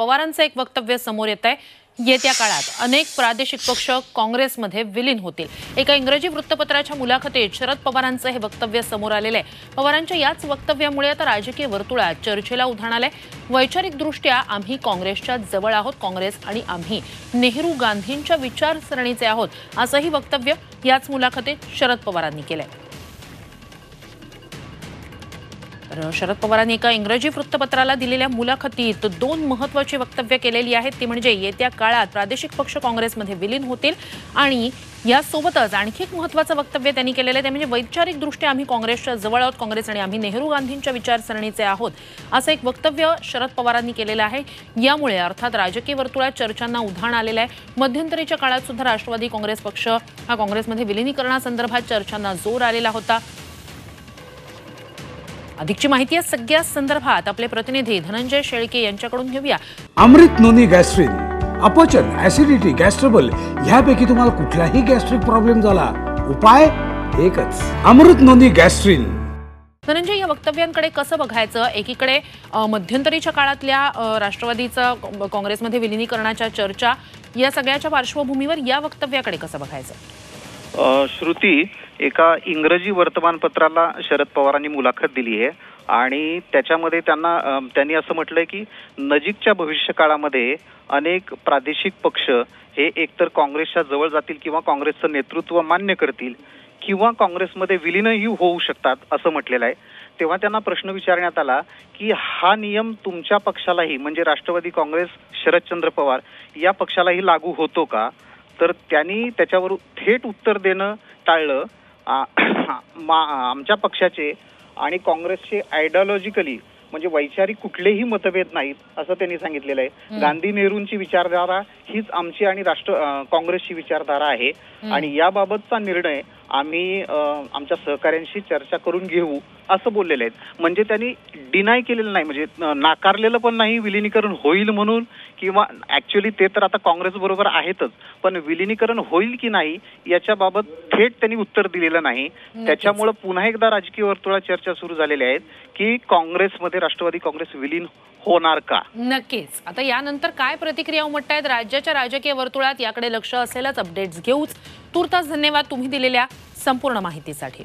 पवारांचं एक वक्तव्य समोर येत आहे। येत्या काळात अनेक प्रादेशिक पक्ष काँग्रेसमध्ये विलीन होतील। एका इंग्रजी वृत्तपत्राच्या मुलाखतीत शरद पवारांचं हे वक्तव्य समोर आलेलं आहे। पवारांच्या याच वक्तव्यामुळे आता राजकीय वर्तुळात चर्चेला उधाण आलंय। वैचारिकदृष्ट्या आम्ही काँग्रेसच्या जवळ आहोत, काँग्रेस आणि आम्ही नेहरू गांधींच्या विचारसरणीचे आहोत, असंही वक्तव्य याच मुलाखतीत शरद पवारांनी केलंय। शरद पवारांनी एका इंग्रजी वृत्तपत्राला दिलेल्या मुलाखतीत दोन महत्त्वाची वक्तव्य केलेली आहेत। ती म्हणजे येत्या काळात प्रादेशिक पक्ष काँग्रेसमध्ये विलीन होतील आणि यासोबतच आणखी एक महत्त्वाचं वक्तव्य त्यांनी केलेलं आहे, ते म्हणजे वैचारिकदृष्ट्या आम्ही काँग्रेसच्या जवळ आहोत, काँग्रेस आणि आम्ही नेहरू गांधींच्या विचारसरणीचे आहोत, असं एक वक्तव्य शरद पवारांनी केलेलं आहे। यामुळे अर्थात राजकीय वर्तुळात चर्चांना उधाण आलेलं आहे। मध्यंतरीच्या काळात सुद्धा राष्ट्रवादी काँग्रेस पक्ष हा काँग्रेसमध्ये विलीनीकरणासंदर्भात चर्चांना जोर आलेला होता। अधिकची माहिती या सगळ्या संदर्भात आपले प्रतिनिधी धनंजय शेळके यांच्याकडून घेऊया। अमृत नोनी गॅस्ट्रिन, अपचन, ऍसिडिटी, गॅस्ट्रबल ह्यापैकी तुम्हाला कुठलाही गॅस्ट्रिक प्रॉब्लेम झाला, उपाय एकच, अमृत नोनी गॅस्ट्रिन। धनंजय, या वक्तव्यांकडे कसं बघायचं? एकीकडे मध्यंतरीच्या काळातल्या राष्ट्रवादीचं काँग्रेसमध्ये विलीनीकरणाच्या चर्चा, या सगळ्याच्या पार्श्वभूमीवर या वक्तव्याकडे कसं बघायचं? श्रुती, एका इंग्रजी वर्तमानपत्राला शरद पवारांनी मुलाखत दिली आहे आणि त्याच्यामध्ये त्यांनी असं म्हटलंय की नजीकच्या भविष्यकाळामध्ये अनेक प्रादेशिक पक्ष हे एकतर काँग्रेसच्या जवळ जातील किंवा काँग्रेसचं नेतृत्व मान्य करतील किंवा काँग्रेसमध्ये विलीनही होऊ शकतात असं म्हटलेलं आहे। तेव्हा त्यांना प्रश्न विचारण्यात आला की हा नियम तुमच्या पक्षालाही, म्हणजे राष्ट्रवादी काँग्रेस शरदचंद्र पवार या पक्षालाही लागू होतो का? तर त्यांनी त्याच्यावर थेट उत्तर देणं टाळलं। आमच्या पक्षाचे आणि काँग्रेसचे आयडिओलॉजिकली म्हणजे वैचारिक कुठलेही मतभेद नाहीत असं त्यांनी सांगितलेलं आहे। गांधी नेहरूंची विचारधारा हीच आमची आणि काँग्रेसची विचारधारा आहे आणि याबाबतचा निर्णय आम्ही आमच्या सहकाऱ्यांशी चर्चा करून घेऊ असं बोललेले आहेत। म्हणजे त्यांनी डिनाय केलेलं नाही, म्हणजे नाकारलेलं पण नाही विलीनीकरण होईल म्हणून, किंवा ऍक्च्युअली ते तर आता काँग्रेस बरोबर आहेतच, पण विलीनीकरण होईल की नाही याच्याबाबत थेट त्यांनी उत्तर दिलेलं नाही। त्याच्यामुळे पुन्हा एकदा राजकीय वर्तुळात चर्चा सुरू झालेल्या आहेत की काँग्रेसमध्ये राष्ट्रवादी काँग्रेस विलीन होणार का? नक्कीच। आता यानंतर काय प्रतिक्रिया उमटतायत राज्याच्या राजकीय वर्तुळात याकडे लक्ष असलेलाच अपडेट्स घेऊच। तूर्तास धन्यवाद तुम्ही दिलेल्या संपूर्ण माहितीसाठी।